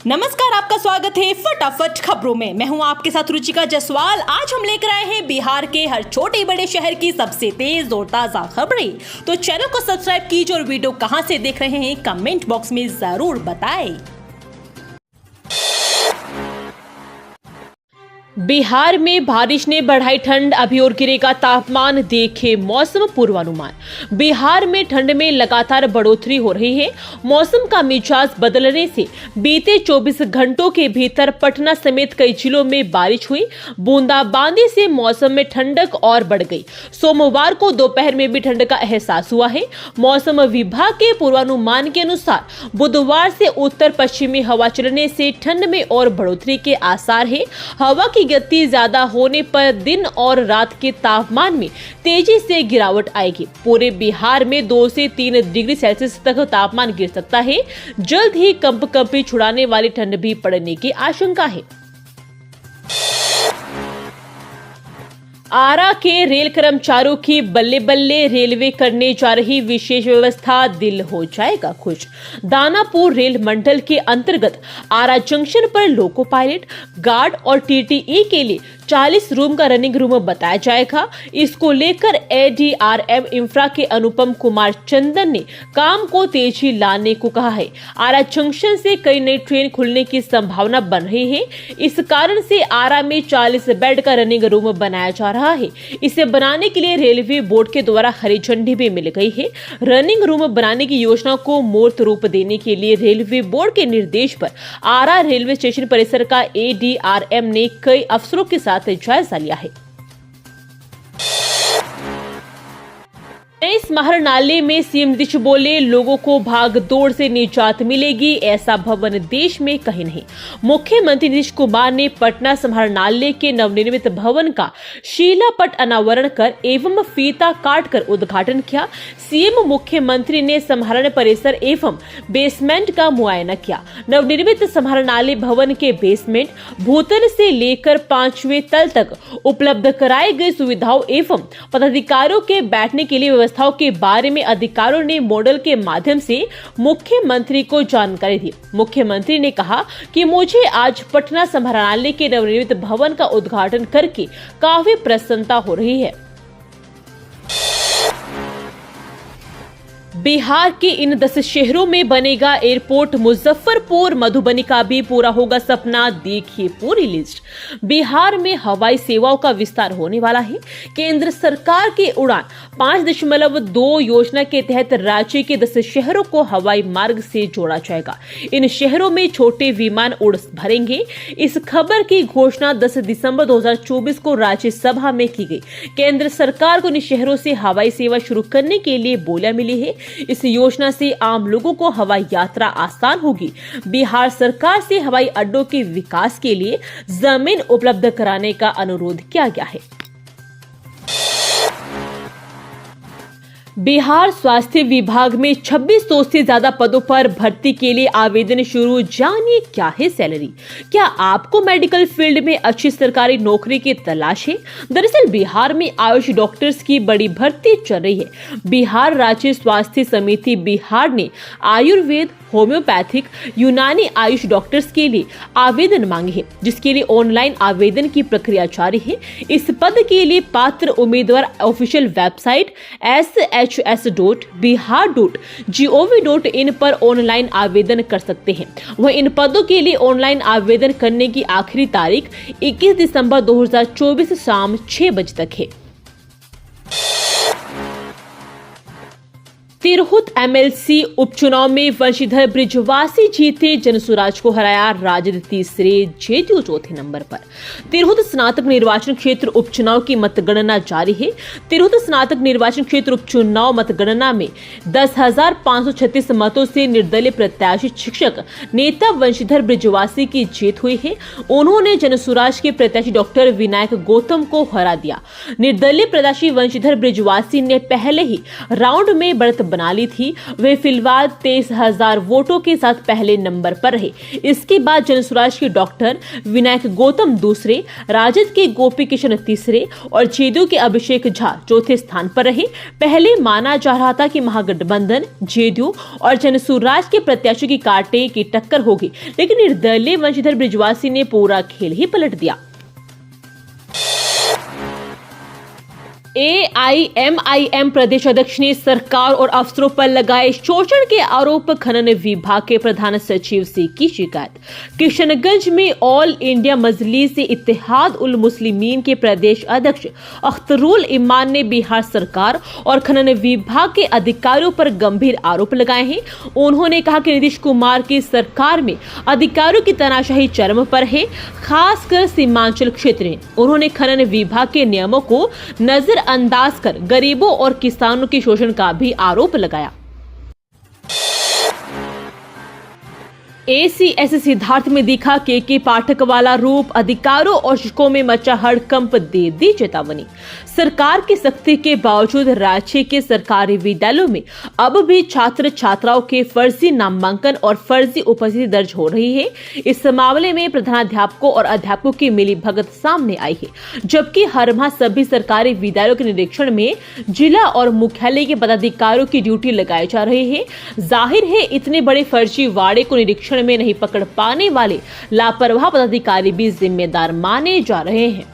नमस्कार, आपका स्वागत है फटाफट खबरों में। मैं हूं आपके साथ रुचिका जायसवाल। आज हम लेकर आए हैं बिहार के हर छोटे बड़े शहर की सबसे तेज और ताजा खबरें। तो चैनल को सब्सक्राइब कीजिए और वीडियो कहां से देख रहे हैं कमेंट बॉक्स में जरूर बताएं। बिहार में बारिश ने बढ़ाई ठंड, अभी और गिरेगा तापमान, देखे मौसम पूर्वानुमान। बिहार में ठंड में लगातार बढ़ोतरी हो रही है। मौसम का मिजाज बदलने से बीते 24 घंटों के भीतर पटना समेत कई जिलों में बारिश हुई। बूंदाबांदी से मौसम में ठंडक और बढ़ गई। सोमवार को दोपहर में भी ठंड का एहसास हुआ है। मौसम विभाग के पूर्वानुमान के अनुसार बुधवार से उत्तर पश्चिमी हवा चलने से ठंड में और बढ़ोतरी के आसार है। हवा की गति ज्यादा होने पर दिन और रात के तापमान में तेजी से गिरावट आएगी। पूरे बिहार में 2 से 3 डिग्री सेल्सियस तक तापमान गिर सकता है। जल्द ही कंपकंपी छुड़ाने वाली ठंड भी पड़ने की आशंका है। आरा के रेल कर्मचारियों की बल्ले बल्ले, रेलवे करने जा रही विशेष व्यवस्था, दिल हो जाएगा खुश। दानापुर रेल मंडल के अंतर्गत आरा जंक्शन पर लोको पायलट, गार्ड और टीटीई के लिए 40 रूम का रनिंग रूम बताया जाएगा। इसको लेकर एडीआरएम इंफ्रा के अनुपम कुमार चंदन ने काम को तेजी लाने को कहा है। आरा जंक्शन से कई नई ट्रेन खुलने की संभावना बन रही है। इस कारण से आरा में 40 बेड का रनिंग रूम बनाया जा रहा है। इसे बनाने के लिए रेलवे बोर्ड के द्वारा हरी झंडी भी मिल गई है। रनिंग रूम बनाने की योजना को मूर्त रूप देने के लिए रेलवे बोर्ड के निर्देश पर आरा रेलवे स्टेशन परिसर का एडीआरएम ने कई अफसरों के साथ जायजा लिया है। समाहरणालय में सीएम नीतीश बोले, लोगों को भाग दौड़ से निजात मिलेगी, ऐसा भवन देश में कहीं नहीं। मुख्यमंत्री नीतीश कुमार ने पटना समाहरणालय के नवनिर्मित भवन का शिलापट अनावरण कर एवं फीता काटकर उद्घाटन किया। सीएम मुख्यमंत्री ने समाहरण परिसर एवं बेसमेंट का मुआयना किया। नवनिर्मित समाहरणालय भवन के बेसमेंट, भूतल से लेकर 5वें तल तक उपलब्ध कराई गई सुविधाओं एवं पदाधिकारियों के बैठने के लिए व्यवस्थाओं के बारे में अधिकारियों ने मॉडल के माध्यम से मुख्यमंत्री को जानकारी दी। मुख्यमंत्री ने कहा कि मुझे आज पटना समाहरणालय के नवनिर्मित भवन का उद्घाटन करके काफी प्रसन्नता हो रही है। बिहार के इन 10 शहरों में बनेगा एयरपोर्ट। मुजफ्फरपुर, मधुबनी का भी पूरा होगा सपना, देखिए पूरी लिस्ट। बिहार में हवाई सेवाओं का विस्तार होने वाला है। केंद्र सरकार की उड़ान 5.2 योजना के तहत राज्य के 10 शहरों को हवाई मार्ग से जोड़ा जाएगा। इन शहरों में छोटे विमान उड़ भरेंगे। इस खबर की घोषणा 10 दिसंबर 2024 को राज्यसभा में की गई। केंद्र सरकार को इन शहरों से हवाई सेवा शुरू करने के लिए बोलियां मिली है। इस योजना से आम लोगों को हवाई यात्रा आसान होगी। बिहार सरकार से हवाई अड्डों के विकास के लिए जमीन उपलब्ध कराने का अनुरोध किया गया है। बिहार स्वास्थ्य विभाग में 2600 से ज्यादा पदों पर भर्ती के लिए आवेदन शुरू। जानिए क्या है सैलरी। क्या आपको मेडिकल फील्ड में अच्छी सरकारी नौकरी की तलाश है? दरअसल बिहार में आयुष डॉक्टर्स की बड़ी भर्ती चल रही है। बिहार राज्य स्वास्थ्य समिति बिहार ने आयुर्वेद, होम्योपैथिक, यूनानी आयुष डॉक्टर्स के लिए आवेदन मांगे हैं, जिसके लिए ऑनलाइन आवेदन की प्रक्रिया जारी है। इस पद के लिए पात्र उम्मीदवार ऑफिशियल वेबसाइट shs.bihar.gov.in पर ऑनलाइन आवेदन कर सकते हैं। वह इन पदों के लिए ऑनलाइन आवेदन करने की आखिरी तारीख 21 दिसंबर 2024 शाम 6 बजे तक है। तिरहुत एमएलसी उपचुनाव में वंशीधर बृजवासी जीते, जनसुराज को हराया राजद तीसरे, जेडीयू चौथे नंबर पर। तिरहुत स्नातक निर्वाचन क्षेत्र उपचुनाव की मतगणना जारी है। तिरहुत स्नातक निर्वाचन क्षेत्र उपचुनाव मतगणना में 10,536 मतों से निर्दलीय प्रत्याशी शिक्षक नेता वंशीधर बृजवासी की जीत हुई है। उन्होंने जनसुराज के प्रत्याशी डॉक्टर विनायक गौतम को हरा दिया। निर्दलीय प्रत्याशी वंशीधर बृजवासी ने पहले ही राउंड में बढ़त बना ली थी, वे फिलहाल 23,000 वोटों के साथ पहले नंबर पर रहे। इसके बाद जनसुराज के डॉक्टर विनायक गौतम दूसरे, राजद के गोपी किशन तीसरे और जेडीयू के अभिषेक झा चौथे स्थान पर रहे। पहले माना जा रहा था कि महागठबंधन, जेडीयू और जनसुराज के प्रत्याशियों की कांटे की टक्कर होगी, लेकिन निर्दलीय वंशीधर बृजवासी ने पूरा खेल ही पलट दिया। AIMIM प्रदेश अध्यक्ष ने सरकार और अफसरों पर लगाए शोषण के आरोप, खनन विभाग के प्रधान सचिव से की शिकायत। किशनगंज में ऑल इंडिया मजलिस इत्तेहाद उल मुस्लिमीन के प्रदेश अध्यक्ष अख्तरुल ईमान ने बिहार सरकार और खनन विभाग के अधिकारियों पर गंभीर आरोप लगाए हैं। उन्होंने कहा कि नीतीश कुमार की सरकार में अधिकारियों की तानाशाही चरम पर है, खासकर सीमांचल क्षेत्र में। उन्होंने खनन विभाग के नियमों को नजरअंदाज कर गरीबों और किसानों के शोषण का भी आरोप लगाया। ACS सिद्धार्थ में दिखा के पाठक वाला रूप, अधिकारियों और शिक्षकों में मचा हड़कंप, दे दी चेतावनी। सरकार की सख्ती के बावजूद राज्य के सरकारी विद्यालयों में अब भी छात्र छात्राओं के फर्जी नामांकन और फर्जी उपस्थिति दर्ज हो रही है। इस मामले में प्रधानाध्यापकों और अध्यापकों की मिलीभगत सामने आई है, जबकि हर माह सभी सरकारी विद्यालयों के निरीक्षण में जिला और मुख्यालय के पदाधिकारियों की ड्यूटी लगाई जा रही है। जाहिर है इतने बड़े फर्जीवाड़े को निरीक्षण में नहीं पकड़ पाने वाले लापरवाह पदाधिकारी भी जिम्मेदार माने जा रहे हैं।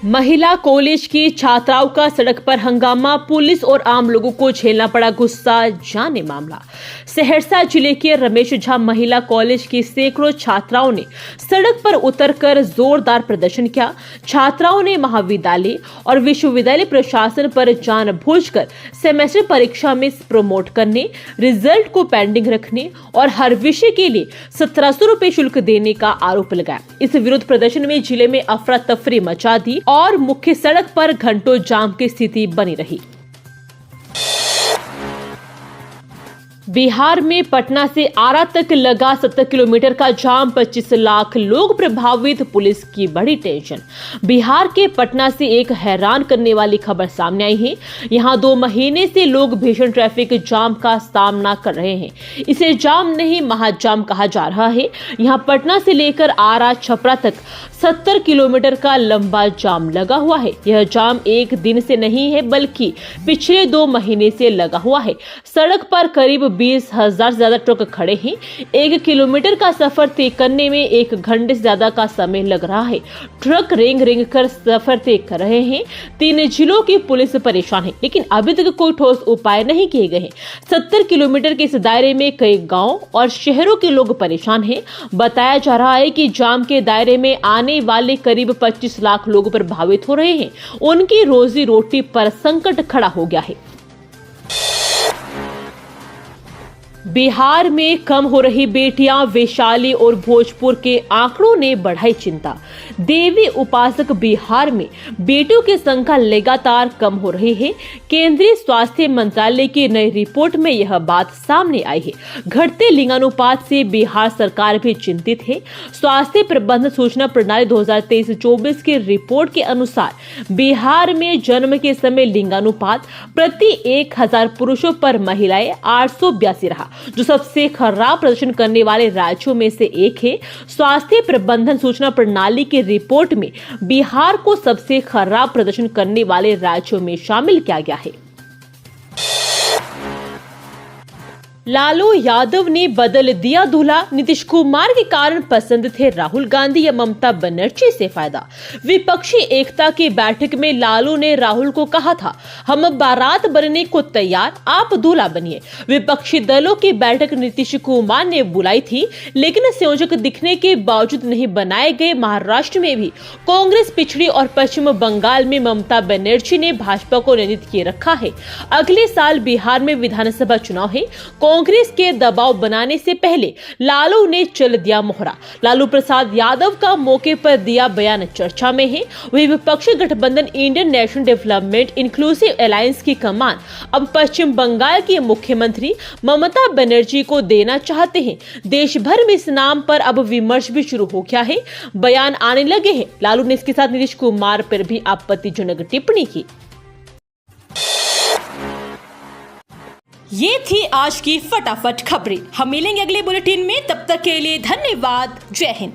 महिला कॉलेज की छात्राओं का सड़क पर हंगामा, पुलिस और आम लोगों को झेलना पड़ा गुस्सा, जाने मामला। सहरसा जिले के रमेश झा महिला कॉलेज की सैकड़ों छात्राओं ने सड़क पर उतरकर जोरदार प्रदर्शन किया। छात्राओं ने महाविद्यालय और विश्वविद्यालय प्रशासन पर जानबूझकर सेमेस्टर परीक्षा में प्रमोट करने, रिजल्ट को पेंडिंग रखने और हर विषय के लिए 1700 रुपए शुल्क देने का आरोप लगाया। इस विरोध प्रदर्शन में जिले में अफरा तफरी मचा दी और मुख्य सड़क पर घंटों जाम की स्थिति बनी रही। बिहार में पटना से आरा तक लगा 70 किलोमीटर का जाम, 25 लाख लोग प्रभावित, पुलिस की बड़ी टेंशन। बिहार के पटना से एक हैरान करने वाली खबर सामने आई है। यहां 2 महीने से लोग भीषण ट्रैफिक जाम का सामना कर रहे हैं। इसे जाम नहीं महाजाम कहा जा रहा है। यहां पटना से लेकर आरा छपरा तक 70 किलोमीटर का लंबा जाम लगा हुआ है। यह जाम एक दिन से नहीं है बल्कि पिछले 2 महीने से लगा हुआ है। सड़क पर करीब 20,000 से ज्यादा ट्रक खड़े हैं। 1 किलोमीटर का सफर तय करने में 1 घंटे से ज्यादा का समय लग रहा है। ट्रक रेंग रेंग कर सफर तय कर रहे हैं। 3 जिलों की पुलिस परेशान है, लेकिन अभी तक कोई ठोस उपाय नहीं किए गए हैं। 70 किलोमीटर के इस दायरे में कई गांव और शहरों के लोग परेशान हैं। बताया जा रहा है कि जाम के दायरे में आने वाले करीब 25 लाख लोग प्रभावित हो रहे हैं। उनकी रोजी रोटी पर संकट खड़ा हो गया है। बिहार में कम हो रही बेटियां, वैशाली और भोजपुर के आंकड़ों ने बढ़ाई चिंता। देवी उपासक बिहार में बेटियों की संख्या लगातार कम हो रही है। केंद्रीय स्वास्थ्य मंत्रालय की नई रिपोर्ट में यह बात सामने आई है। घटते लिंगानुपात से बिहार सरकार भी चिंतित है। स्वास्थ्य प्रबंधन सूचना प्रणाली 2023-24 की रिपोर्ट के अनुसार बिहार में जन्म के समय लिंगानुपात प्रति 1000 पुरुषों पर महिलाएं 882 रहा, जो सबसे खराब प्रदर्शन करने वाले राज्यों में से एक है। स्वास्थ्य प्रबंधन सूचना प्रणाली की रिपोर्ट में बिहार को सबसे खराब प्रदर्शन करने वाले राज्यों में शामिल किया गया है। लालू यादव ने बदल दिया दूल्हा, नीतीश कुमार के कारण पसंद थे राहुल गांधी या ममता बनर्जी से फायदा। विपक्षी एकता की बैठक में लालू ने राहुल को कहा था, हम बारात बनने को तैयार, आप दूल्हा बनिए। विपक्षी दलों की बैठक नीतीश कुमार ने बुलाई थी, लेकिन संयोजक दिखने के बावजूद नहीं बनाए गए। महाराष्ट्र में भी कांग्रेस पिछड़ी और पश्चिम बंगाल में ममता बनर्जी ने भाजपा को नियंत्रित किए रखा है। अगले साल बिहार में विधानसभा चुनाव है। कांग्रेस के दबाव बनाने से पहले लालू ने चल दिया मोहरा। लालू प्रसाद यादव का मौके पर दिया बयान चर्चा में है। वही विपक्षी गठबंधन Indian national development inclusive alliance की कमान अब पश्चिम बंगाल की मुख्यमंत्री ममता बनर्जी को देना चाहते हैं। देश भर में इस नाम पर अब विमर्श भी शुरू हो गया है। बयान आने लगे हैं। लालू ने इसके साथ नीतीश कुमार पर भी आपत्तिजनक टिप्पणी की। ये थी आज की फटाफट खबरें। हम मिलेंगे अगले बुलेटिन में, तब तक के लिए धन्यवाद। जय हिंद।